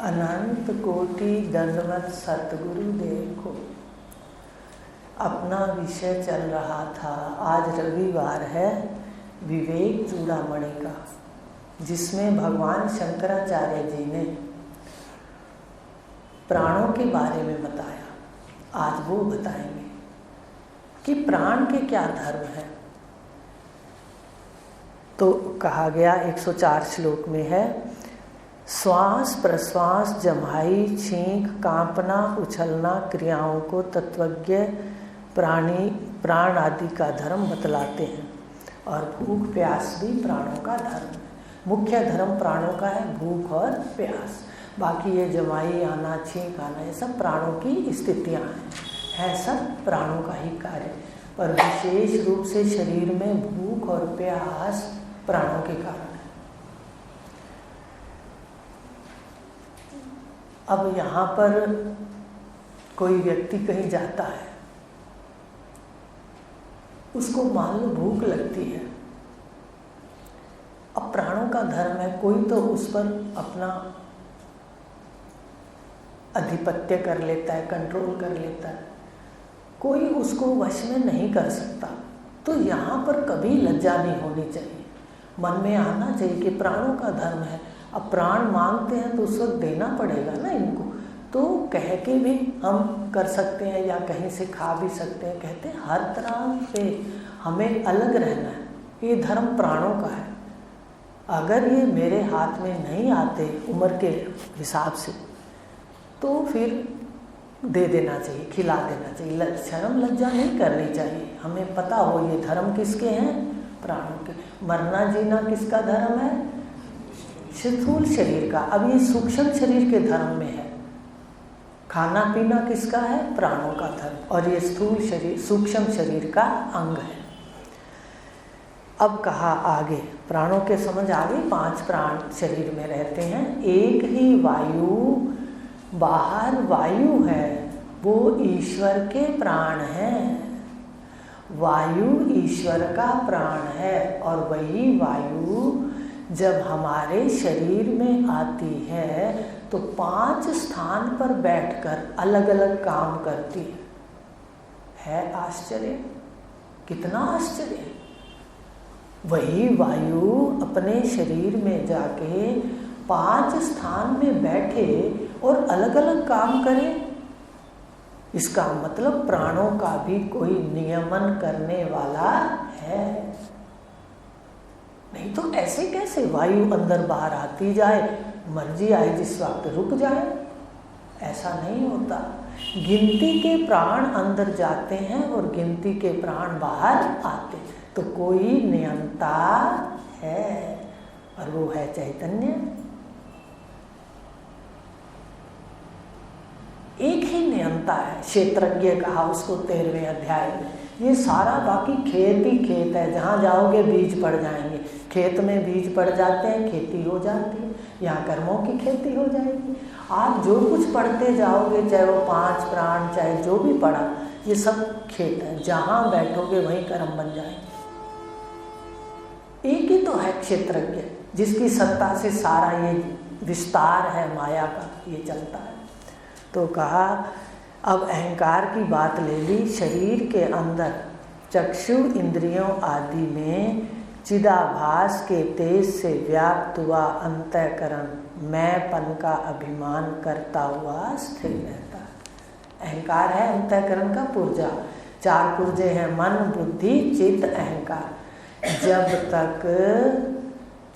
अनंत कोटि दंडवत सतगुरुदेव को। अपना विषय चल रहा था, आज रविवार है विवेक चूड़ामणि का, जिसमें भगवान शंकराचार्य जी ने प्राणों के बारे में बताया। आज वो बताएंगे कि प्राण के क्या धर्म है। तो कहा गया 104 श्लोक में है, श्वास प्रश्वास जमाई छींक कांपना उछलना क्रियाओं को तत्वज्ञ प्राण आदि का धर्म बतलाते हैं। और भूख प्यास भी प्राणों का धर्म है। मुख्य धर्म प्राणों का है भूख और प्यास। बाकी ये जमाई आना छींक आना ये सब प्राणों की स्थितियां हैं, सब प्राणों का ही कार्य। पर विशेष रूप से शरीर में भूख और प्यास प्राणों के कारण है। अब यहाँ पर कोई व्यक्ति कहीं जाता है, उसको मान लो भूख लगती है। अब प्राणों का धर्म है, कोई तो उस पर अपना आधिपत्य कर लेता है, कंट्रोल कर लेता है, कोई उसको वश में नहीं कर सकता। तो यहाँ पर कभी लज्जा नहीं होनी चाहिए, मन में आना चाहिए कि प्राणों का धर्म है। अब प्राण मांगते हैं तो उस वक्त देना पड़ेगा ना इनको, तो कह के भी हम कर सकते हैं या कहीं से खा भी सकते हैं। कहते हैं हर तरह से हमें अलग रहना है, ये धर्म प्राणों का है। अगर ये मेरे हाथ में नहीं आते उम्र के हिसाब से तो फिर दे देना चाहिए, खिला देना चाहिए। शर्म लज्जा नहीं करनी चाहिए। हमें पता हो ये धर्म किसके हैं, प्राणों के। मरना जीना किसका धर्म है, स्थूल शरीर का। अब ये सूक्ष्म शरीर के धर्म में है। खाना पीना किसका है, प्राणों का धर्म। और ये स्थूल शरीर सूक्ष्म शरीर का अंग है। अब कहा आगे, प्राणों के समझ आगे 5 प्राण शरीर में रहते हैं। एक ही वायु, बाहर वायु है, वो ईश्वर के प्राण हैं। वायु ईश्वर का प्राण है और वही वायु जब हमारे शरीर में आती है तो 5 स्थान पर बैठकर अलग अलग काम करती है। आश्चर्य, कितना आश्चर्य। वही वायु अपने शरीर में जाके 5 स्थान में बैठे और अलग अलग काम करे। इसका मतलब प्राणों का भी कोई नियमन करने वाला है। नहीं तो ऐसे कैसे वायु अंदर बाहर आती जाए, मर्जी आए जिस वक्त रुक जाए, ऐसा नहीं होता। गिनती के प्राण अंदर जाते हैं और गिनती के प्राण बाहर आते हैं। तो कोई नियंता है और वो है चैतन्य। एक ही नियंता है, क्षेत्रज्ञ कहा उसको 13वें अध्याय में। ये सारा बाकी खेत ही खेत है, जहाँ जाओगे बीज पड़ जाएंगे। खेत में बीज पड़ जाते हैं, खेती हो जाती है। यहाँ कर्मों की खेती हो जाएगी। आप जो कुछ पढ़ते जाओगे, चाहे वो 5 प्राण चाहे जो भी पढ़ा, ये सब खेत है। जहाँ बैठोगे वहीं कर्म बन जाएंगे। एक ही तो है क्षेत्रज्ञ, जिसकी सत्ता से सारा ये विस्तार है माया का, ये चलता है। तो कहा अब अहंकार की बात ले ली। शरीर के अंदर चक्षु इंद्रियों आदि में चिदाभास के तेज से व्याप्त हुआ अंतःकरण मैंपन का अभिमान करता हुआ स्थिर रहता है। अहंकार है अंतःकरण का पुर्जा। 4 पुर्जे हैं, मन बुद्धि चित्त अहंकार। जब तक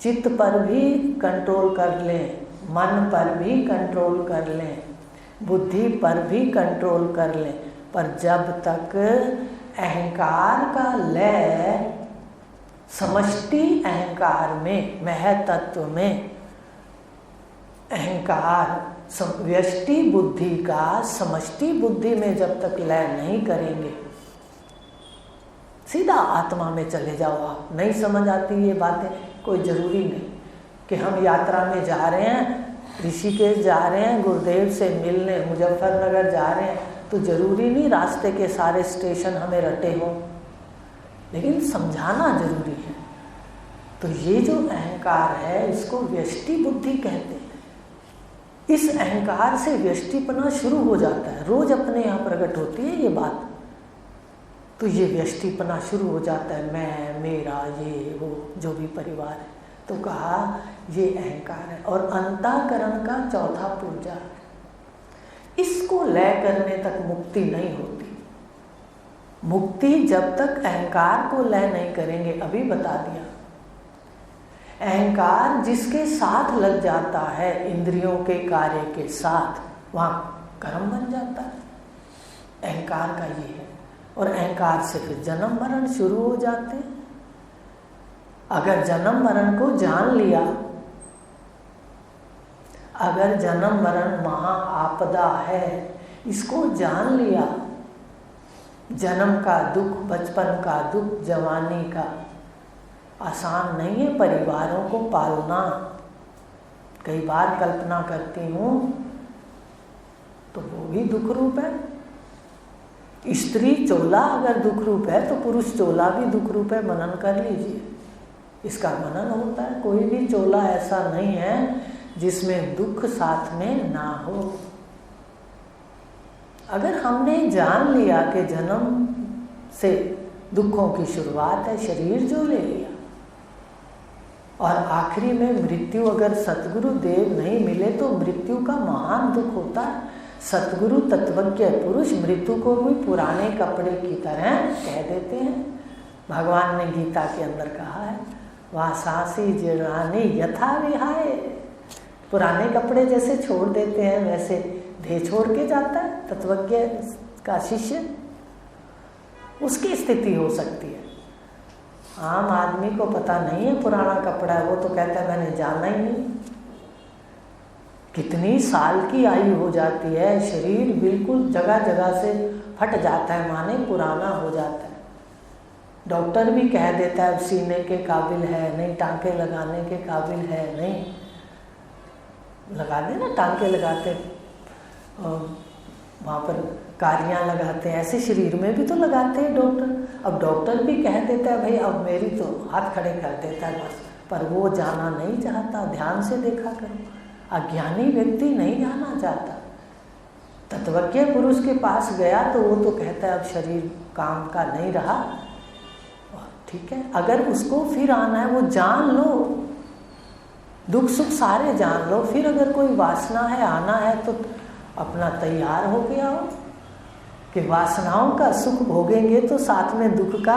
चित्त पर भी कंट्रोल कर लें, मन पर भी कंट्रोल कर लें, बुद्धि पर भी कंट्रोल कर लें, पर जब तक अहंकार का लय समष्टि अहंकार में, महतत्व में अहंकार व्यष्टि बुद्धि का समष्टि बुद्धि में जब तक लय नहीं करेंगे, सीधा आत्मा में चले जाओ आप। नहीं समझ आती ये बातें, कोई ज़रूरी नहीं कि हम यात्रा में जा रहे हैं, ऋषिकेश जा रहे हैं, गुरुदेव से मिलने मुजफ्फरनगर जा रहे हैं, तो ज़रूरी नहीं रास्ते के सारे स्टेशन हमें रटे हों, लेकिन समझाना जरूरी है। तो ये जो अहंकार है इसको व्यष्टि बुद्धि कहते हैं। इस अहंकार से व्यष्टिपना शुरू हो जाता है, रोज अपने यहाँ प्रकट होती है ये बात। तो ये व्यष्टिपना शुरू हो जाता है, मैं, मेरा, ये वो जो भी परिवार है। तो कहा ये अहंकार है। और अंतःकरण का चौथा पूजा है, इसको लय करने तक मुक्ति नहीं होती। मुक्ति जब तक अहंकार को लय नहीं करेंगे, अभी बता दिया, अहंकार जिसके साथ लग जाता है इंद्रियों के कार्य के साथ, वहाँ कर्म बन जाता है। अहंकार का ये है। और अहंकार से फिर जन्म मरण शुरू हो जाते हैं। अगर जन्म मरण को जान लिया, अगर जन्म मरण महा आपदा है, इसको जान लिया, जन्म का दुख, बचपन का दुख, जवानी का आसान नहीं है परिवारों को पालना। कई बार कल्पना करती हूँ तो वो भी दुख रूप है। स्त्री चोला अगर दुख रूप है तो पुरुष चोला भी दुख रूप है, मनन कर लीजिए, इसका मनन होता है। कोई भी चोला ऐसा नहीं है जिसमें दुख साथ में ना हो। अगर हमने जान लिया कि जन्म से दुखों की शुरुआत है, शरीर जो ले लिया, और आखिरी में मृत्यु, अगर सतगुरु देव नहीं मिले तो मृत्यु का महान दुख होता है। सतगुरु तत्वज्ञ पुरुष मृत्यु को भी पुराने कपड़े की तरह कह देते हैं। भगवान ने गीता के अंदर कहा है, वासासी जीर्णानि यथा विहाय, पुराने कपड़े जैसे छोड़ देते हैं वैसे देह छोड़ के जाता है तत्वज्ञ का शिष्य, उसकी स्थिति हो सकती है। आम आदमी को पता नहीं है पुराना कपड़ा है, वो तो कहता है मैंने जाना ही नहीं। कितनी साल की आयु हो जाती है, शरीर बिल्कुल जगह जगह से फट जाता है, माने पुराना हो जाता है। डॉक्टर भी कह देता है अब सीने के काबिल है नहीं, टांके लगाने के काबिल है नहीं। लगा देना, टांके लगाते वहाँ पर कारियाँ लगाते हैं, ऐसे शरीर में भी तो लगाते हैं डॉक्टर। अब डॉक्टर भी कह देता है भाई अब मेरी तो हाथ खड़े कर देता है बस, पर वो जाना नहीं चाहता। ध्यान से देखा करो, अज्ञानी व्यक्ति नहीं जाना चाहता। तत्वज्ञ पुरुष के पास गया तो वो तो कहता है अब शरीर काम का नहीं रहा, ठीक है। अगर उसको फिर आना है, वो जान लो, दुख सुख सारे जान लो, फिर अगर कोई वासना है आना है तो अपना तैयार हो गया हो कि वासनाओं का सुख भोगेंगे तो साथ में दुख का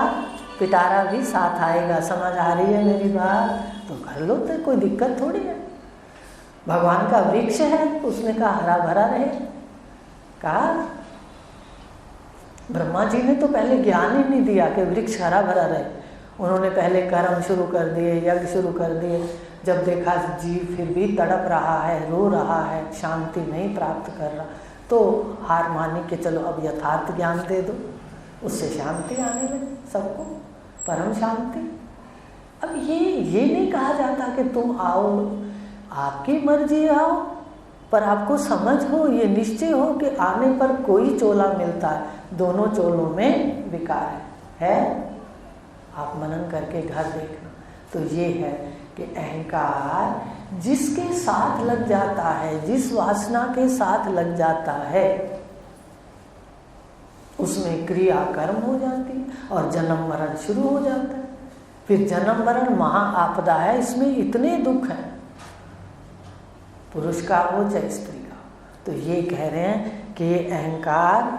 पिटारा भी साथ आएगा। समझ आ रही है मेरी बात? तो कर लो, तो कोई दिक्कत थोड़ी है। भगवान का वृक्ष है, उसने कहा हरा भरा रहे, कहा ब्रह्मा जी ने तो पहले ज्ञान ही नहीं दिया कि वृक्ष हरा भरा रहे। उन्होंने पहले कर्म शुरू कर दिए, यज्ञ शुरू कर दिए। जब देखा जीव फिर भी तड़प रहा है, रो रहा है, शांति नहीं प्राप्त कर रहा, तो हार मानी कि चलो अब यथार्थ ज्ञान दे दो, उससे शांति आने लगी सबको, परम शांति। अब ये नहीं कहा जाता कि तुम आओ, आपकी मर्जी आओ, पर आपको समझ हो, ये निश्चय हो कि आने पर कोई चोला मिलता है, दोनों चोलों में विकार है। आप मनन करके घर देखना। तो ये है कि अहंकार जिसके साथ लग जाता है, जिस वासना के साथ लग जाता है, उसमें क्रिया कर्म हो जाती है और जन्म मरण शुरू हो जाता है। फिर जन्म मरण महा आपदा है, इसमें इतने दुख हैं, पुरुष का हो चाहे स्त्री का। तो ये कह रहे हैं कि ये अहंकार,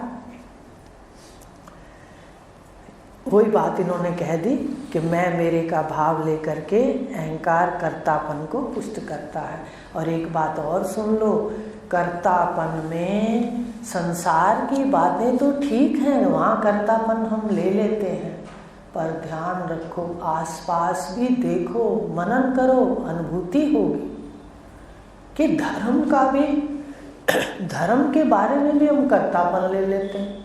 वही बात इन्होंने कह दी कि मैं मेरे का भाव लेकर के अहंकार कर्तापन को पुष्ट करता है। और एक बात और सुन लो, कर्तापन में संसार की बातें तो ठीक हैं, वहाँ कर्तापन हम ले लेते हैं, पर ध्यान रखो आसपास भी देखो, मनन करो, अनुभूति होगी कि धर्म का भी, धर्म के बारे में भी हम कर्तापन ले लेते हैं।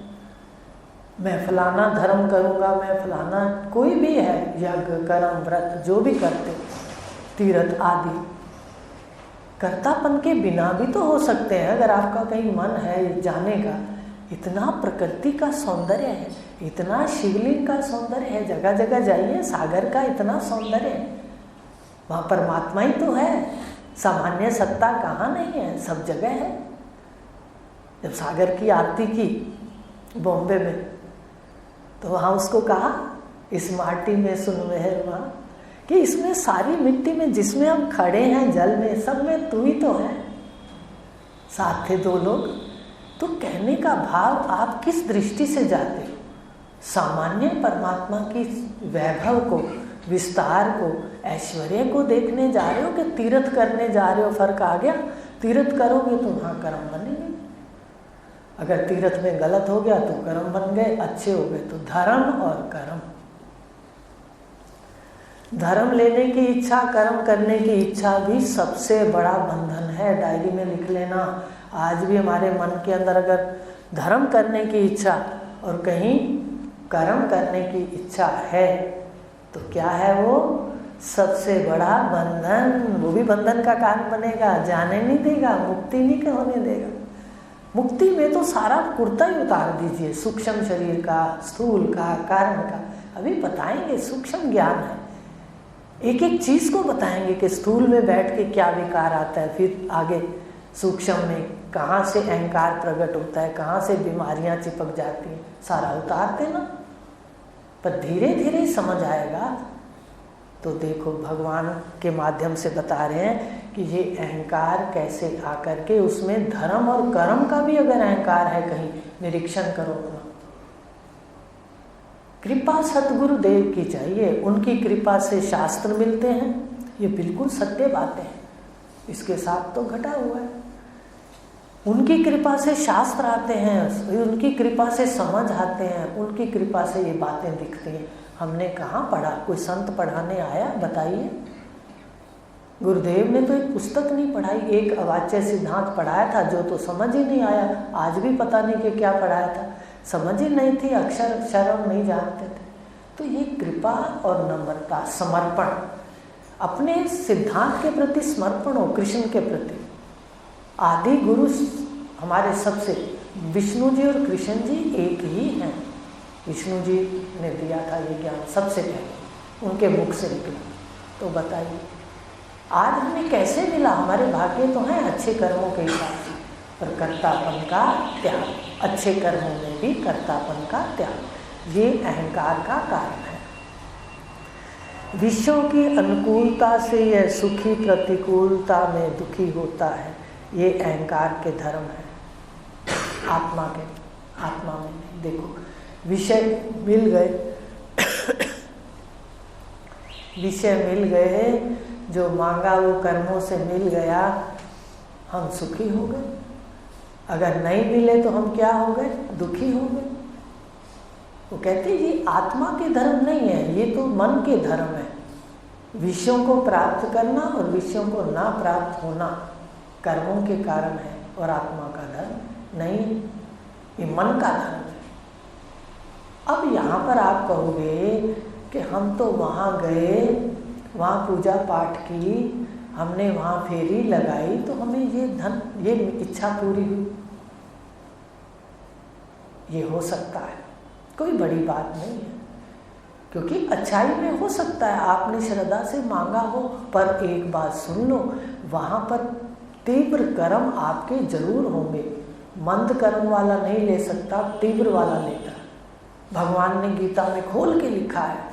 मैं फलाना धर्म करूँगा, मैं फलाना, कोई भी है, यज्ञ कर्म व्रत जो भी करते, तीर्थ आदि, कर्तापन के बिना भी तो हो सकते हैं। अगर आपका कहीं मन है जाने का, इतना प्रकृति का सौंदर्य है, इतना शिवलिंग का सौंदर्य है, जगह जगह जाइए, सागर का इतना सौंदर्य है, वहाँ परमात्मा ही तो है। सामान्य सत्ता कहाँ नहीं है, सब जगह है। जब सागर की आरती की बॉम्बे में, तो वहाँ उसको कहा, इस माटी में सुन मेहरमा, कि इसमें सारी मिट्टी में जिसमें हम खड़े हैं, जल में, सब में तू ही तो है। साथ थे 2 लोग। तो कहने का भाव, आप किस दृष्टि से जाते हो? सामान्य परमात्मा की वैभव को, विस्तार को, ऐश्वर्य को देखने जा रहे हो कि तीर्थ करने जा रहे हो? फर्क आ गया। तीर्थ करोगे तो वहाँ कर्म बनेंगे, अगर तीर्थ में गलत हो गया तो कर्म बन गए, अच्छे हो गए तो धर्म और कर्म। धर्म लेने की इच्छा, कर्म करने की इच्छा भी सबसे बड़ा बंधन है। डायरी में लिख लेना, आज भी हमारे मन के अंदर अगर धर्म करने की इच्छा और कहीं कर्म करने की इच्छा है तो क्या है वो? सबसे बड़ा बंधन। वो भी बंधन का कारण बनेगा, जाने नहीं देगा, मुक्ति नहीं होने देगा। मुक्ति में तो सारा कुर्ता ही उतार दीजिए, सूक्ष्म शरीर का, स्थूल का, कारण का। अभी बताएंगे, सूक्ष्म ज्ञान है, एक एक चीज को बताएंगे कि स्थूल में बैठ के क्या विकार आता है, फिर आगे सूक्ष्म में कहाँ से अहंकार प्रकट होता है, कहाँ से बीमारियां चिपक जाती हैं, सारा उतार देना। पर धीरे धीरे समझ आएगा। तो देखो, भगवान के माध्यम से बता रहे हैं कि ये अहंकार कैसे आकर के, उसमें धर्म और कर्म का भी अगर अहंकार है कहीं, निरीक्षण करो अपना। कृपा सतगुरु देव की चाहिए, उनकी कृपा से शास्त्र मिलते हैं, ये बिल्कुल सत्य बातें हैं, इसके साथ तो घटा हुआ है। उनकी कृपा से शास्त्र आते हैं, उनकी कृपा से समझ आते हैं, उनकी कृपा से ये बातें दिखती हैं। हमने कहाँ पढ़ा? कोई संत पढ़ाने आया? बताइए। गुरुदेव ने तो एक पुस्तक नहीं पढ़ाई, एक अवाच्य सिद्धांत पढ़ाया था, जो तो समझ ही नहीं आया। आज भी पता नहीं कि क्या पढ़ाया था, समझ ही नहीं थी, अक्षर अक्षर नहीं जानते थे। तो ये कृपा और नम्रता, समर्पण, अपने सिद्धांत के प्रति समर्पण हो, कृष्ण के प्रति। आदि गुरु हमारे सबसे, विष्णु जी और कृष्ण जी एक ही हैं। विष्णु जी ने दिया था ये ज्ञान सबसे पहले, उनके मुख से निकला। तो बताइए आज हमें कैसे मिला? हमारे भाग्य तो हैं अच्छे कर्मों के हिसाब से, पर कर्तापन का त्याग, अच्छे कर्मों में भी कर्तापन का त्याग, ये अहंकार का कारण है। विषयों की अनुकूलता से यह सुखी, प्रतिकूलता में दुखी होता है, ये अहंकार के धर्म है। आत्मा में नहीं। देखो, विषय मिल गए, विषय मिल गए, जो मांगा वो कर्मों से मिल गया, हम सुखी हो गए। अगर नहीं मिले तो हम क्या हो गए? दुखी हो गए। वो कहते हैं ये आत्मा के धर्म नहीं है, ये तो मन के धर्म है। विषयों को प्राप्त करना और विषयों को ना प्राप्त होना कर्मों के कारण है, और आत्मा का धर्म नहीं, ये मन का धर्म है। अब यहाँ पर आप कहोगे कि हम तो वहाँ गए, वहाँ पूजा पाठ की, हमने वहाँ फेरी लगाई, तो हमें ये धन, ये इच्छा पूरी हुई। ये हो सकता है, कोई बड़ी बात नहीं है, क्योंकि अच्छाई में हो सकता है आपने श्रद्धा से मांगा हो। पर एक बात सुन लो, वहाँ पर तीव्र कर्म आपके जरूर होंगे। मंद कर्म वाला नहीं ले सकता, तीव्र वाला लेता। भगवान ने गीता में खोल के लिखा है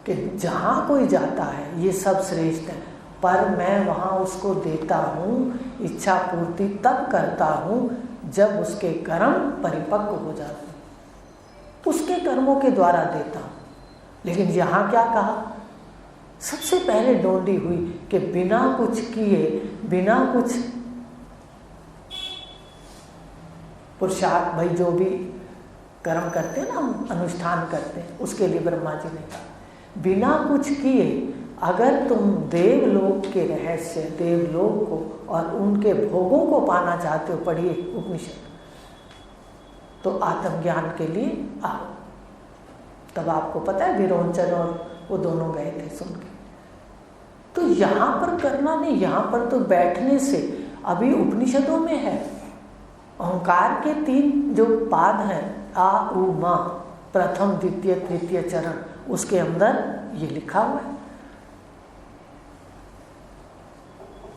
कि जहाँ कोई जाता है ये सब श्रेष्ठ है, पर मैं वहाँ उसको देता हूँ, इच्छा पूर्ति तब करता हूँ जब उसके कर्म परिपक्व हो जाते हैं, उसके कर्मों के द्वारा देता हूँ। लेकिन यहाँ क्या कहा? सबसे पहले डोंडी हुई कि बिना कुछ किए, बिना कुछ पुरुषार्थ, भाई जो भी कर्म करते हैं ना, हम अनुष्ठान करते हैं, उसके लिए ब्रह्मा जी ने कहा बिना कुछ किए अगर तुम देवलोक के रहस्य, देवलोक को और उनके भोगों को पाना चाहते हो, पढ़िए उपनिषद, तो आत्मज्ञान के लिए आओ। तब आपको पता है विरोचन और वो दोनों गए थे सुन के। तो यहाँ पर करना नहीं, यहाँ पर तो बैठने से, अभी उपनिषदों में है ओंकार के 3 जो पाद हैं, आ उ मा, प्रथम द्वितीय तृतीय चरण, उसके अंदर ये लिखा हुआ है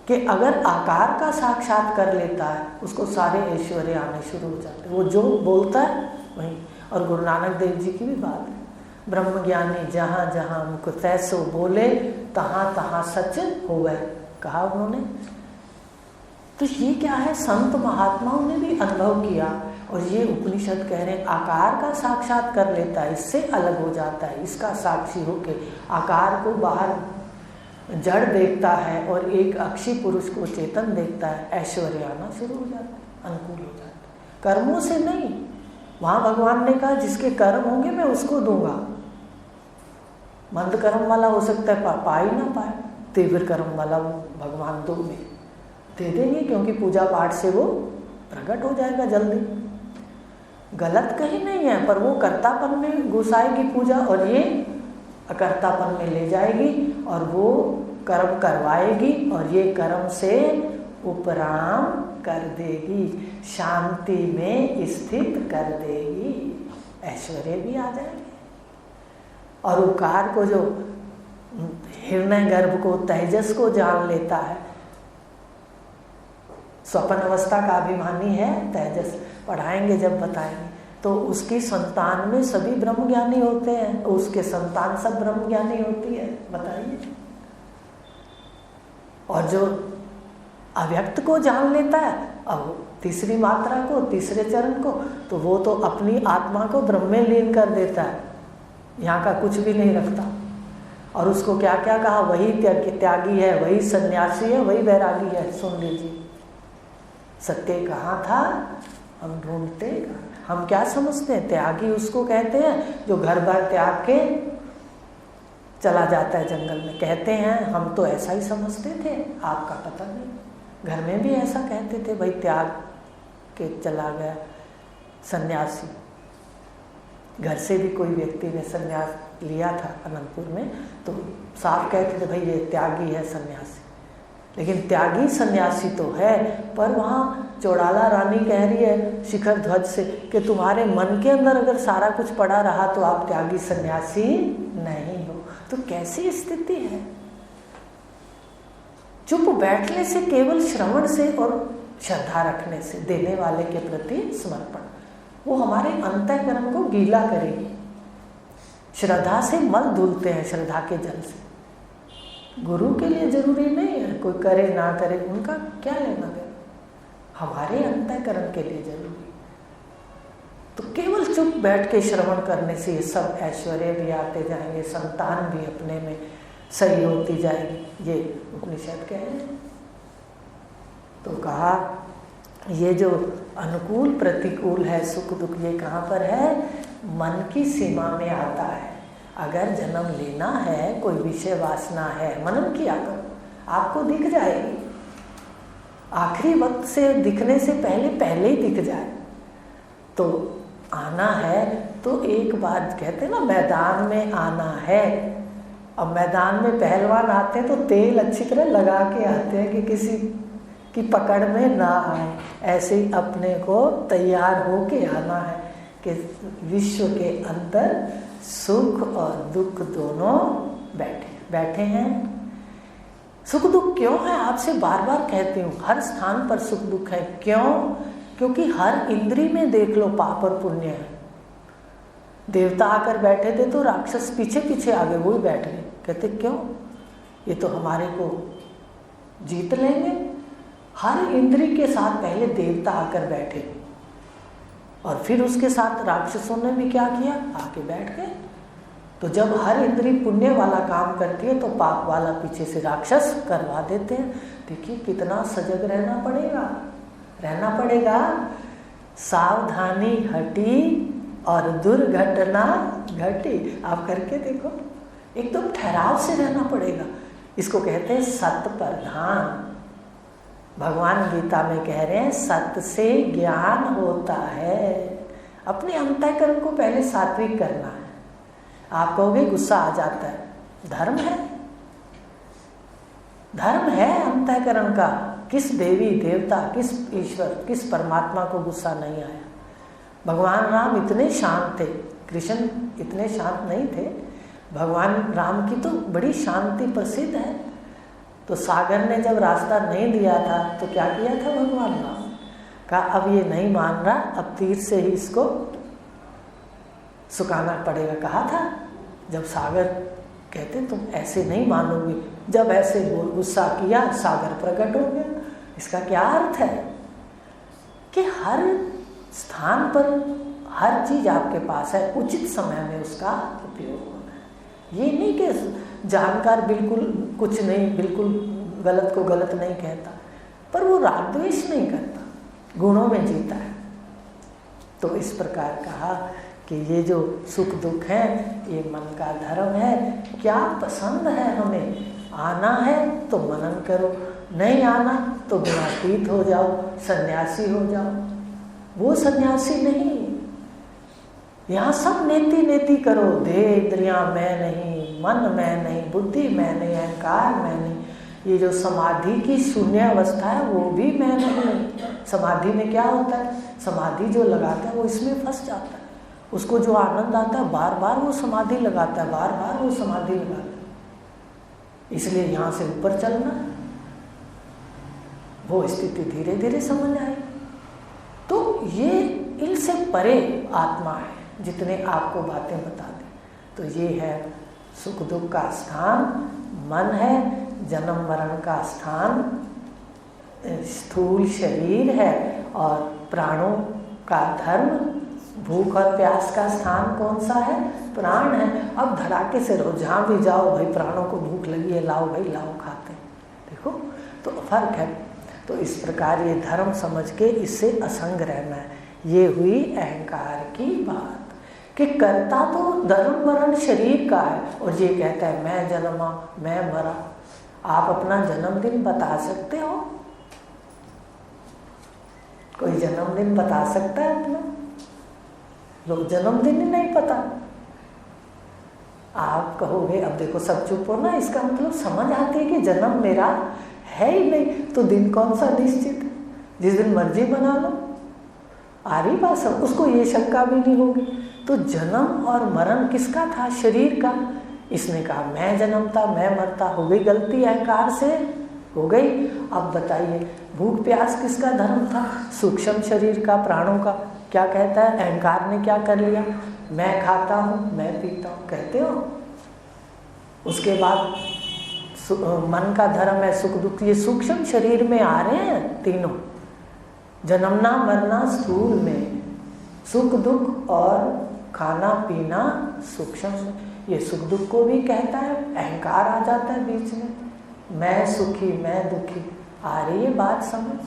कि अगर आकार का साक्षात कर लेता है उसको सारे ऐश्वर्य आने शुरू हो जाते हैं। वो जो बोलता है वही। और गुरु नानक देव जी की भी बात है, ब्रह्मज्ञानी जहाँ जहाँ मुख तैसो बोले तहाँ तहाँ सच होवे, कहा उन्होंने। तो ये क्या है, संत महात्माओं ने भी अनुभव किया और ये उपनिषद कह रहे हैं आकार का साक्षात कर लेता है, इससे अलग हो जाता है, इसका साक्षी होके आकार को बाहर जड़ देखता है और एक अक्षी पुरुष को चेतन देखता है, ऐश्वर्य आना शुरू हो जाता है, अनुकूल हो जाता है। कर्मों से नहीं, वहाँ भगवान ने कहा जिसके कर्म होंगे मैं उसको दूंगा। मंद कर्म वाला हो सकता है पा ही ना पाए, तीव्र कर्म वाला वो भगवान दे देंगे, क्योंकि पूजा पाठ से वो प्रकट हो जाएगा जल्दी। गलत कहीं नहीं है, पर वो कर्तापन में घुसाएगी पूजा और ये अकर्तापन में ले जाएगी और वो कर्म करवाएगी और ये कर्म से उपराम कर देगी, शांति में स्थित कर देगी, ऐश्वर्य भी आ जाएगी। और उकार को जो हिरण्य गर्भ को तेजस को जान लेता है, स्वप्न अवस्था का अभिमानी है तेजस, पढ़ाएंगे जब बताएंगे, तो उसकी संतान में सभी ब्रह्मज्ञानी होते हैं, उसके संतान सब ब्रह्मज्ञानी होती है, बताइए। और जो अव्यक्त को जान लेता है, अब तीसरी मात्रा को, तीसरे चरण को, तो वो तो अपनी आत्मा को ब्रह्म में लीन कर देता है, यहाँ का कुछ भी नहीं रखता। और उसको क्या क्या कहा, वही त्यागी है, वही सन्यासी है, वही वैरागी है। सुन लीजिए, सत्य कहाँ था, हम ढूंढते, हम क्या समझते हैं, त्यागी उसको कहते हैं जो घर बार त्याग के चला जाता है जंगल में। कहते हैं, हम तो ऐसा ही समझते थे, आपका पता नहीं। घर में भी ऐसा कहते थे, भाई त्याग के चला गया सन्यासी। घर से भी कोई व्यक्ति ने सन्यास लिया था अनंतपुर में, तो साफ कहते थे भाई ये त्यागी है सन्यासी। लेकिन त्यागी सन्यासी तो है, पर वहाँ चौड़ाला रानी कह रही है शिखर ध्वज से कि तुम्हारे मन के अंदर अगर सारा कुछ पड़ा रहा तो आप त्यागी सन्यासी नहीं हो। तो कैसी स्थिति है। चुप बैठने से, केवल श्रवण से और श्रद्धा रखने से, देने वाले के प्रति समर्पण, वो हमारे अंतःकरण को गीला करेगी। श्रद्धा से मल धुलते हैं, श्रद्धा के जल से। गुरु के लिए जरूरी नहीं है कोई करे ना करे, उनका क्या लेना देना, हमारे अंतःकरण के लिए जरूरी। तो केवल चुप बैठ के श्रवण करने से ये सब ऐश्वर्य भी आते जाएंगे, संतान भी अपने में सही होती जाएगी, ये उपनिषद कह रहे हैं। तो कहा ये जो अनुकूल प्रतिकूल है, सुख दुख, ये कहाँ पर है, मन की सीमा में आता है। अगर जन्म लेना है, कोई विषय वासना है, मनन किया करो, आपको दिख जाएगी। आखिरी वक्त से दिखने से पहले ही दिख जाए। तो आना है तो एक बात कहते हैं ना, मैदान में आना है। अब मैदान में पहलवान आते हैं तो तेल अच्छी तरह लगा के आते हैं कि किसी की पकड़ में ना आए। ऐसे ही अपने को तैयार होके आना है कि विश्व के अंदर सुख और दुख दोनों बैठे हैं। सुख दुख क्यों है, आपसे बार बार कहती हूँ, हर स्थान पर सुख दुख है। क्यों? क्योंकि हर इंद्री में देख लो पाप और पुण्य है। देवता आकर बैठे थे तो राक्षस पीछे पीछे आगे वो ही बैठ गए। कहते क्यों? ये तो हमारे को जीत लेंगे। हर इंद्री के साथ पहले देवता आकर बैठे और फिर उसके साथ राक्षसों ने भी क्या किया, आके बैठ गए। तो जब हर इंद्री पुण्य वाला काम करती है तो पाप वाला पीछे से राक्षस करवा देते हैं। देखिए कितना सजग रहना पड़ेगा। सावधानी हटी और दुर्घटना घटी। आप करके देखो, एकदम ठहराव से रहना पड़ेगा। इसको कहते हैं सत प्रधान। भगवान गीता में कह रहे हैं सत्य से ज्ञान होता है। अपने अंतःकरण को पहले सात्विक करना है। आप कहोगे गुस्सा आ जाता है, धर्म है अंतःकरण का। किस देवी देवता, किस ईश्वर, किस परमात्मा को गुस्सा नहीं आया? भगवान राम इतने शांत थे, कृष्ण इतने शांत नहीं थे, भगवान राम की तो बड़ी शांति प्रसिद्ध है। तो सागर ने जब रास्ता नहीं दिया था तो क्या किया था भगवान राम? कहा अब ये नहीं मान रहा, अब तीर से ही इसको सुखाना पड़ेगा। कहा था जब सागर कहते तुम ऐसे नहीं मानोगे, जब ऐसे गुस्सा किया सागर प्रकट हो गया। इसका क्या अर्थ है कि हर स्थान पर हर चीज आपके पास है, उचित समय में उसका उपयोग होना है। ये नहीं कि जानकार बिल्कुल कुछ नहीं, बिल्कुल गलत को गलत नहीं कहता, पर वो राग द्वेष नहीं करता, गुणों में जीता है। तो इस प्रकार कहा कि ये जो सुख दुख है ये मन का धर्म है। क्या पसंद है हमें, आना है तो मनन करो, नहीं आना तो गुणातीत हो जाओ, सन्यासी हो जाओ। वो सन्यासी नहीं, यहाँ सब नेति नेति करो, देह इंद्रियां मैं नहीं, मन मैं नहीं, बुद्धि मैं नहीं, अहंकार मैं नहीं। ये जो समाधि की शून्य अवस्था है वो भी मैं नहीं। समाधि में क्या होता है, समाधि जो लगाता है वो इसमें फंस जाता है। उसको जो आनंद आता है बार बार वो समाधि लगाता है, बार बार वो समाधि लगाता है। इसलिए यहाँ से ऊपर चलना, वो स्थिति धीरे धीरे समझ आए। तो ये इनसे परे आत्मा है, जितने आपको बातें बता दी। तो ये है सुख दुख का स्थान, मन है, जन्म मरण का स्थान स्थूल शरीर है, और प्राणों का धर्म, भूख और प्यास का स्थान कौन सा है, प्राण है। अब धड़ाके से रहो, जहाँ भी जाओ भाई प्राणों को भूख लगी है, लाओ भाई लाओ, खाते हैं। देखो तो फर्क है। तो इस प्रकार ये धर्म समझ के इससे असंग रहना है। ये हुई अहंकार की बात कि कर्ता तो धर्म मरण शरीर का है, और ये कहता है मैं जन्मा मैं मरा। आप अपना जन्मदिन बता सकते हो? कोई जन्मदिन बता सकता है अपना? लोग जन्मदिन ही नहीं पता। आप कहोगे अब देखो सब चुप हो ना, इसका मतलब समझ आती है कि जन्म मेरा है ही नहीं, तो दिन कौन सा निश्चित है, जिस दिन मर्जी बना लो। आ रही बात सब, उसको ये शंका भी नहीं होगी। तो जन्म और मरण किसका था, शरीर का। इसने कहा मैं जन्मता मैं मरता, हो गई गलती, अहंकार से हो गई। अब बताइए भूख प्यास किसका धर्म था, सूक्ष्म शरीर का, प्राणों का। क्या कहता है अहंकार ने, क्या कर लिया, मैं खाता हूँ मैं पीता हूँ, कहते हो। उसके बाद मन का धर्म है सुख दुख, ये सूक्ष्म शरीर में आ रहे हैं तीनों, जन्मना मरना स्थूल में, सुख दुख और खाना पीना सूक्ष्म में। ये सुख दुख को भी कहता है, अहंकार आ जाता है बीच में, मैं सुखी मैं दुखी। आ रही है बात समझ,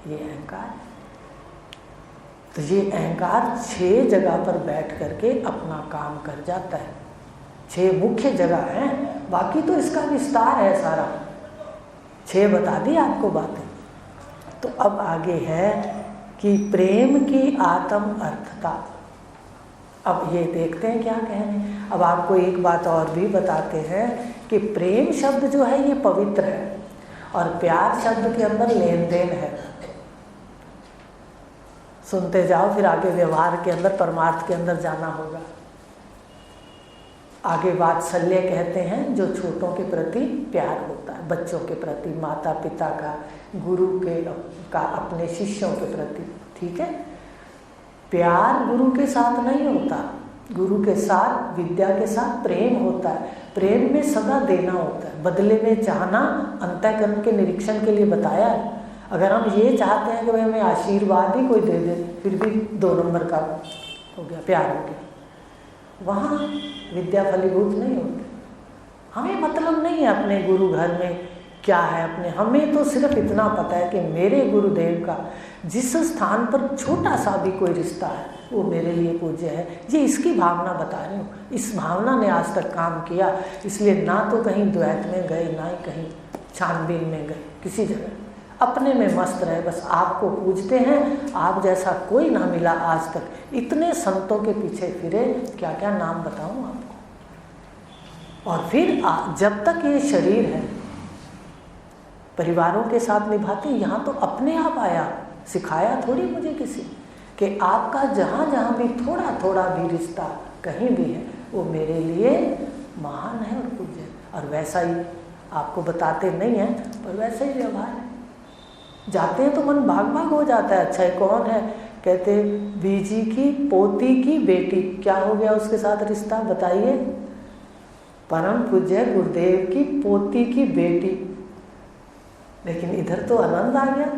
ये अहंकार। तो ये अहंकार 6 जगह पर बैठ करके अपना काम कर जाता है। 6 मुख्य जगह हैं, बाकी तो इसका विस्तार है सारा। 6 बता दी आपको बातें। तो अब आगे है कि प्रेम की आत्म अर्थता। अब ये देखते हैं क्या कह रहे हैं। अब आपको एक बात और भी बताते हैं कि प्रेम शब्द जो है ये पवित्र है, और प्यार शब्द के अंदर लेन देन है। सुनते जाओ, फिर आगे व्यवहार के अंदर, परमार्थ के अंदर जाना होगा। आगे वात्सल्य कहते हैं जो छोटों के प्रति प्यार होता है, बच्चों के प्रति, माता पिता का, गुरु का अपने शिष्यों के प्रति। ठीक है, प्यार गुरु के साथ नहीं होता, गुरु के साथ, विद्या के साथ प्रेम होता है। प्रेम में सदा देना होता है, बदले में चाहना अंतःकरण के निरीक्षण के लिए बताया है। अगर हम ये चाहते हैं कि भाई हमें आशीर्वाद ही कोई दे दे, फिर भी 2 नंबर का हो गया, प्यार हो गया, वहाँ विद्या फलीभूत नहीं होती। हमें मतलब नहीं है अपने गुरु घर में क्या है अपने, हमें तो सिर्फ इतना पता है कि मेरे गुरुदेव का जिस स्थान पर छोटा सा भी कोई रिश्ता है वो मेरे लिए पूज्य है। ये इसकी भावना बता रही हूँ, इस भावना ने आज तक काम किया। इसलिए ना तो कहीं द्वैत में गए, ना ही कहीं छानबीन में गए, किसी जगह अपने में मस्त रहे, बस आपको पूजते हैं। आप जैसा कोई ना मिला आज तक। इतने संतों के पीछे फिरे, क्या क्या नाम बताऊं आपको। और फिर जब तक ये शरीर है, परिवारों के साथ निभाते, यहाँ तो अपने आप आया, सिखाया थोड़ी मुझे किसी, कि आपका जहाँ जहाँ भी थोड़ा थोड़ा भी रिश्ता कहीं भी है वो मेरे लिए महान है और पूज्य है। और वैसा ही आपको बताते नहीं हैं, पर वैसा ही व्यवहार है। जाते हैं तो मन भाग भाग हो जाता है। अच्छा ये कौन है? कहते बीजी की पोती की बेटी। क्या हो गया उसके साथ रिश्ता बताइए? परम पूज्य गुरुदेव की पोती की बेटी। लेकिन इधर तो आनंद आ गया,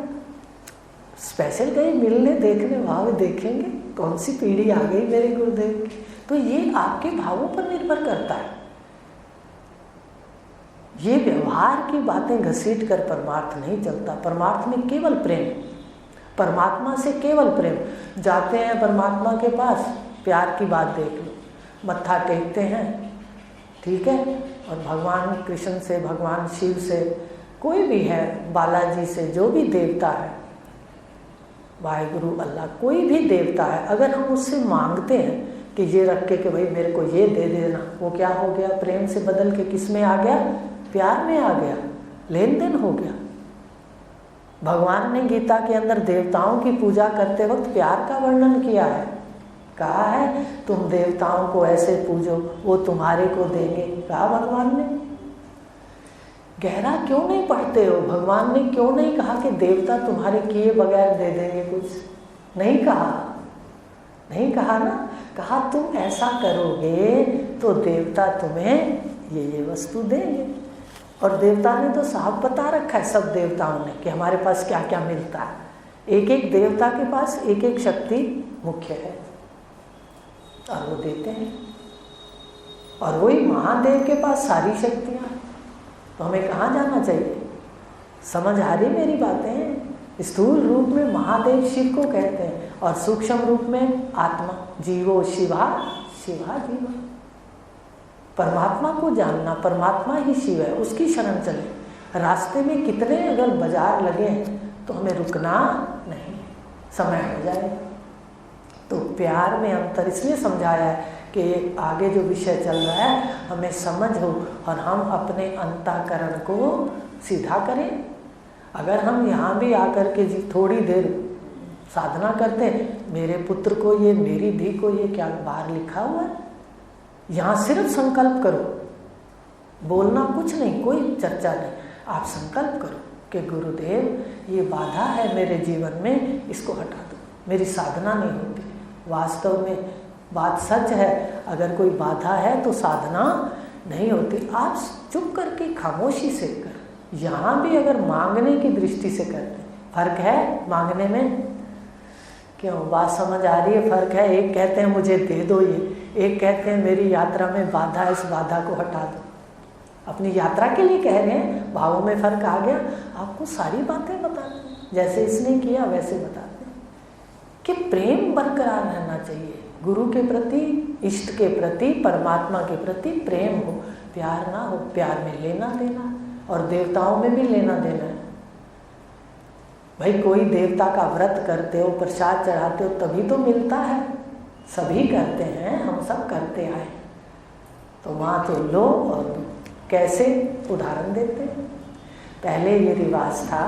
स्पेशल गए मिलने देखने, वहाँ देखेंगे कौन सी पीढ़ी आ गई मेरे गुरुदेव की। तो ये आपके भावों पर निर्भर करता है। ये व्यवहार की बातें घसीट कर परमार्थ नहीं चलता। परमार्थ में केवल प्रेम, परमात्मा से केवल प्रेम। जाते हैं परमात्मा के पास, प्यार की बात देख लो, मत्था टेकते हैं, ठीक है, और भगवान कृष्ण से, भगवान शिव से, कोई भी है, बालाजी से, जो भी देवता है, वाहिगुरु अल्लाह, कोई भी देवता है, अगर हम उससे मांगते हैं कि ये रख के कि भाई मेरे को ये दे देना, वो क्या हो गया? प्रेम से बदल के किस में आ गया? प्यार में आ गया, लेन देन हो गया। भगवान ने गीता के अंदर देवताओं की पूजा करते वक्त प्यार का वर्णन किया है। कहा है तुम देवताओं को ऐसे पूजो, वो तुम्हारे को देंगे। कहा भगवान ने। गहरा क्यों नहीं पढ़ते हो? भगवान ने क्यों नहीं कहा कि देवता तुम्हारे किए बगैर दे देंगे कुछ? नहीं कहा, नहीं कहा ना। कहा तुम ऐसा करोगे तो देवता तुम्हें ये वस्तु देंगे। और देवता ने तो साफ बता रखा है, सब देवताओं ने, कि हमारे पास क्या क्या मिलता है। एक एक देवता के पास एक एक शक्ति मुख्य है और वो देते हैं। और वही महादेव के पास सारी शक्तियाँ। तो हमें कहाँ जाना चाहिए? समझ आ रही मेरी बातें? स्थूल रूप में महादेव शिव को कहते हैं और सूक्ष्म रूप में आत्मा। जीवो शिवा, शिवा जीवा। परमात्मा को जानना, परमात्मा ही शिव है, उसकी शरण चले। रास्ते में कितने अगर बाजार लगे तो हमें रुकना नहीं, समय हो जाए। तो प्यार में अंतर इसलिए समझाया है कि आगे जो विषय चल रहा है हमें समझ हो और हम अपने अंतःकरण को सीधा करें। अगर हम यहाँ भी आकर के थोड़ी देर साधना करते हैं, मेरे पुत्र को ये, मेरी धी को ये, क्या बाहर लिखा हुआ है? यहाँ सिर्फ संकल्प करो, बोलना कुछ नहीं, कोई चर्चा नहीं। आप संकल्प करो कि गुरुदेव ये बाधा है मेरे जीवन में, इसको हटा दो, मेरी साधना नहीं होती। वास्तव में बात सच है, अगर कोई बाधा है तो साधना नहीं होती। आप चुप करके खामोशी से कर। यहाँ भी अगर मांगने की दृष्टि से करते, फर्क है मांगने में? क्यों? बात समझ आ रही है? फर्क है। एक कहते हैं मुझे दे दो ये, एक कहते हैं मेरी यात्रा में बाधा है, इस बाधा को हटा दो। अपनी यात्रा के लिए कह रहे हैं, भावों में फर्क आ गया। आपको सारी बातें बताते हैं, जैसे इसने किया वैसे बताते हैं कि प्रेम बरकरार रहना चाहिए। गुरु के प्रति, इष्ट के प्रति, परमात्मा के प्रति प्रेम हो, प्यार ना हो। प्यार में लेना देना, और देवताओं में भी लेना देना है। भाई कोई देवता का व्रत करते हो, प्रसाद चढ़ाते हो, तभी तो मिलता है। सभी करते हैं, हम सब करते आए, तो वहाँ तो लो और दो। कैसे? उदाहरण देते हैं। पहले ये रिवाज था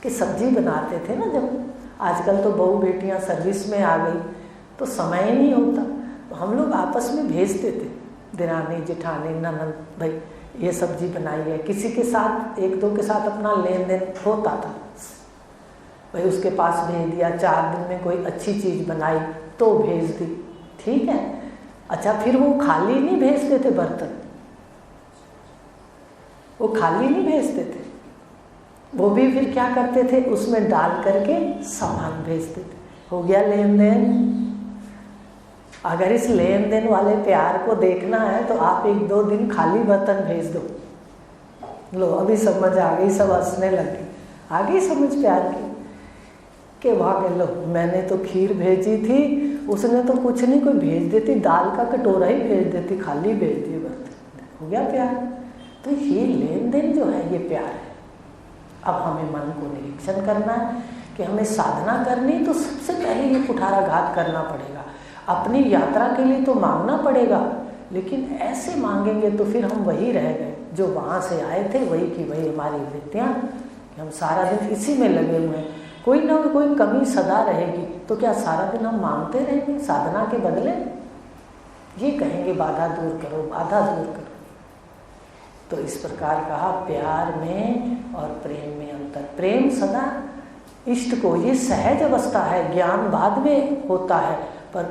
कि सब्जी बनाते थे ना, जब आजकल तो बहू बेटियां सर्विस में आ गई तो समय ही नहीं होता, तो हम लोग आपस में भेजते थे, दिरानी जेठानी ननद, भाई ये सब्जी बनाई है। किसी के साथ, एक दो के साथ अपना लेन देन होता था, भाई उसके पास भेज दिया। 4 दिन में कोई अच्छी चीज़ बनाई तो भेज दी, ठीक है। अच्छा, फिर वो खाली नहीं भेजते थे बर्तन, वो खाली नहीं भेजते थे, वो भी फिर क्या करते थे, उसमें डाल करके सामान भेजते थे। हो गया लेन देन। अगर इस लेन देन वाले प्यार को देखना है तो आप 1-2 दिन खाली बर्तन भेज दो। लो अभी समझ आ गई, सब हंसने लगे। आ गई समझ प्यार की कि वहाँ के लो, मैंने तो खीर भेजी थी, उसने तो कुछ नहीं, कोई भेज देती, दाल का कटोरा ही भेज देती, खाली भेज दिए बर्तन। हो गया प्यार। तो ये लेन देन जो है ये प्यार है। अब हमें मन को निरीक्षण करना है कि हमें साधना करनी, तो सबसे पहले ये कुठाराघात करना पड़ेगा। अपनी यात्रा के लिए तो मांगना पड़ेगा, लेकिन ऐसे मांगेंगे तो फिर हम वही रह गए जो वहाँ से आए थे, वही की वही हमारी वृत्तियाँ। हम सारा दिन इसी में लगे हुए हैं, कोई ना कोई कमी सदा रहेगी। तो क्या सारा दिन हम मांगते रहेंगे साधना के बदले? ये कहेंगे बाधा दूर करो, बाधा दूर करो। तो इस प्रकार कहा प्यार में और प्रेम में अंतर। प्रेम सदा इष्ट को, ये सहज अवस्था है, ज्ञान बाद में होता है, पर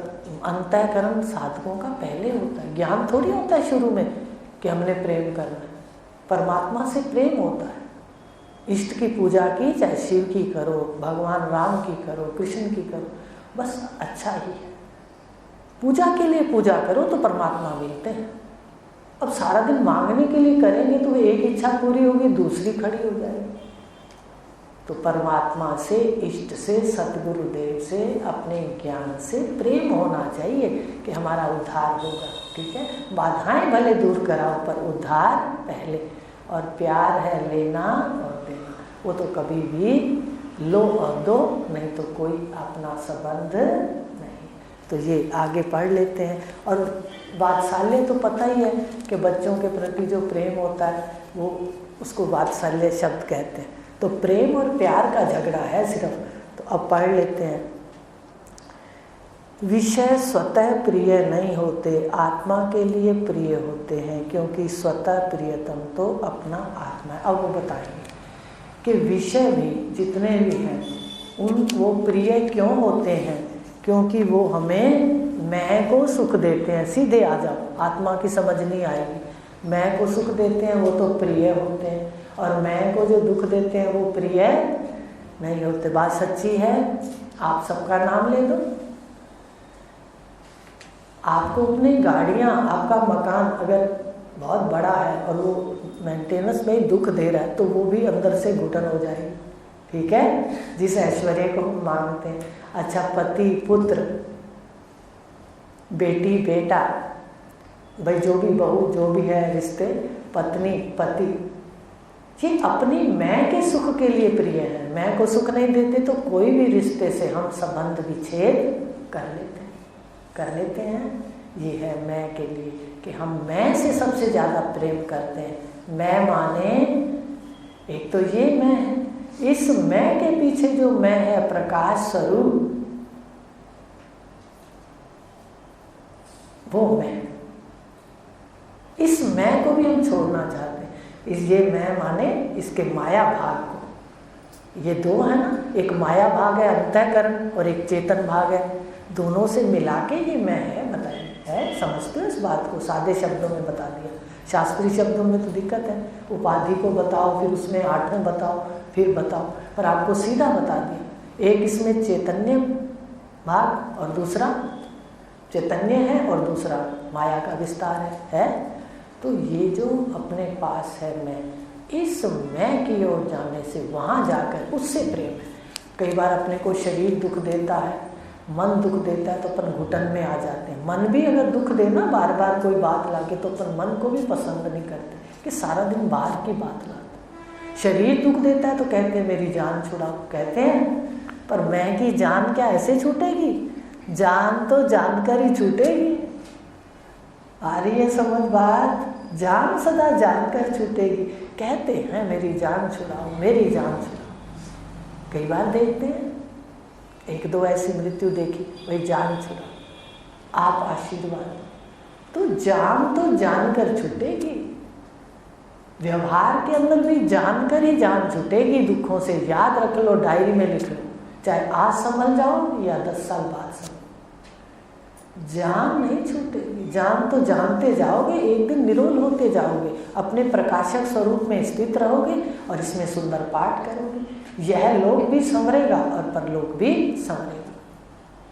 अंतःकरण साधकों का पहले होता है। ज्ञान थोड़ी होता है शुरू में कि हमने प्रेम करना है। परमात्मा से प्रेम होता है। इष्ट की पूजा की, चाहे शिव की करो, भगवान राम की करो, कृष्ण की करो, बस अच्छा ही है। पूजा के लिए पूजा करो तो परमात्मा मिलते हैं। अब सारा दिन मांगने के लिए करेंगे तो एक इच्छा पूरी होगी, दूसरी खड़ी हो जाएगी। तो परमात्मा से, इष्ट से, सतगुरुदेव से, अपने ज्ञान से प्रेम होना चाहिए कि हमारा उद्धार होगा। ठीक है, बाधाएं भले दूर कराओ पर उद्धार पहले। और प्यार है लेना और देना, वो तो कभी भी लो और दो, नहीं तो कोई अपना संबंध नहीं। तो ये आगे पढ़ लेते हैं। और वात्सल्य तो पता ही है कि बच्चों के प्रति जो प्रेम होता है वो उसको वात्सल्य शब्द कहते हैं। तो प्रेम और प्यार का झगड़ा है सिर्फ। तो अब पढ़ लेते हैं। विषय स्वतः प्रिय नहीं होते, आत्मा के लिए प्रिय होते हैं, क्योंकि स्वतः प्रियतम तो अपना आत्मा है। अब वो बताएंगे कि विषय भी जितने भी हैं उन वो प्रिय क्यों होते हैं, क्योंकि वो हमें मैं को सुख देते हैं। सीधे आ जाओ, आत्मा की समझ नहीं आएगी। मैं को सुख देते हैं वो तो प्रिय होते हैं, और मैं को जो दुख देते हैं वो प्रिय नहीं होते। बात सच्ची है। आप सबका नाम ले दो। आपको अपनी गाड़ियाँ, आपका मकान अगर बहुत बड़ा है और वो मेंटेनेंस में ही दुख दे रहा है तो वो भी अंदर से घुटन हो जाएगी। ठीक है, जिस ऐश्वर्य को हम मांगते हैं। अच्छा, पति पुत्र, बेटी बेटा, भाई जो भी बहू जो भी है, रिश्ते, पत्नी पति, ये अपनी मैं के सुख के लिए प्रिय है। मैं को सुख नहीं देते तो कोई भी रिश्ते से हम संबंध विच्छेद कर लेते हैं। ये है मैं के लिए कि हम मैं से सबसे ज़्यादा प्रेम करते हैं। मैं माने एक तो ये मैं है, इस मैं के पीछे जो मैं है प्रकाश स्वरूप, वो मैं, इस मैं को भी हम छोड़ना चाहते हैं। ये मैं माने इसके माया भाग को। ये दो है ना, एक माया भाग है अंतःकरण और एक चेतन भाग है। दोनों से मिला के ये मैं है बताइए। है, समझते हो इस बात को? सादे शब्दों में बता दिया। शास्त्रीय शब्दों में तो दिक्कत है, उपाधि को बताओ, फिर उसमें आठों बताओ, फिर बताओ, पर आपको सीधा बता दिया। एक इसमें चैतन्य भाग और दूसरा चैतन्य है और दूसरा माया का विस्तार है। तो ये जो अपने पास है मैं, इस मैं की ओर जाने से, वहाँ जाकर उससे प्रेम है। कई बार अपने को शरीर दुख देता है, मन दुख देता है तो अपन घुटन में आ जाते हैं। मन भी अगर दुख देना बार बार कोई बात लाके तो अपन मन को भी पसंद नहीं करते कि सारा दिन बाहर की बात लाते। शरीर दुख देता है तो कहते हैं मेरी जान छुड़ाओ, कहते हैं, पर मैं की जान क्या ऐसे छूटेगी? जान तो जानकर ही छूटेगी। आ रही है समझ बात? जान सदा जानकर छूटेगी। कहते हैं मेरी जान छुड़ाओ, मेरी जान छुड़ाओ। कई बार देखते हैं, एक दो ऐसी मृत्यु देखी, वही जान छुड़ाओ, आप आशीर्वाद। तो जान तो जानकर छूटेगी। व्यवहार के अंदर भी जानकर ही जान छूटेगी दुखों से। याद रख लो, डायरी में लिख लो, चाहे आज संभल जाओ या 10 साल बाद संभल, जान नहीं छूटेगी। जान तो जानते जाओगे, एक दिन निरोल होते जाओगे, अपने प्रकाशक स्वरूप में स्थित रहोगे और इसमें सुंदर पाठ करोगे। यह लोक भी संवरेगा और परलोक भी संवरेगा।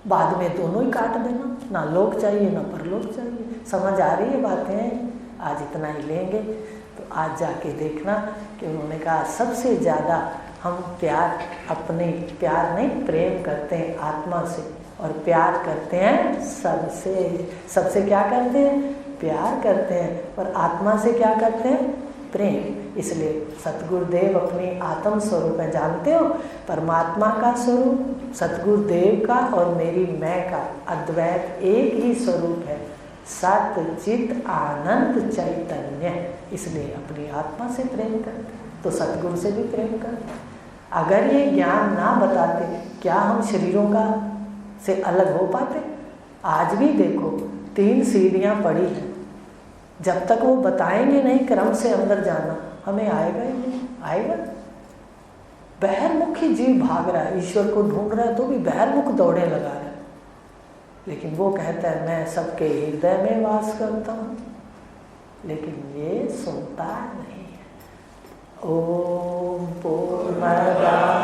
बाद में दोनों ही काट देना, ना लोक चाहिए ना परलोक चाहिए। समझ आ रही है बातें? आज इतना ही लेंगे। तो आज जाके देखना कि उन्होंने कहा सबसे ज़्यादा हम प्यार, अपने प्यार नहीं प्रेम करते हैं आत्मा से, और प्यार करते हैं सबसे। सबसे क्या करते हैं? प्यार करते हैं। और आत्मा से क्या करते हैं? प्रेम। इसलिए सतगुरुदेव अपनी आत्म स्वरूप है, जानते हो? परमात्मा का स्वरूप सतगुरुदेव का और मेरी मैं का अद्वैत एक ही स्वरूप है, सत चित आनंद चैतन्य। इसलिए अपनी आत्मा से प्रेम करते हैं तो सतगुरु से भी प्रेम करते हैं। अगर ये ज्ञान ना बताते क्या हम शरीरों का से अलग हो पाते? आज भी देखो 3 सीढ़ियाँ पड़ी हैं। जब तक वो बताएंगे नहीं क्रम से अंदर जाना, हमें आएगा ही नहीं। आएगा बहिर्मुखी जीव भाग रहा है, ईश्वर को ढूंढ रहा है तो भी बहिर्मुख दौड़े लगा रहा है। लेकिन वो कहता है मैं सबके हृदय में वास करता हूँ, लेकिन ये सुनता नहीं है। ओम पूर्णमदः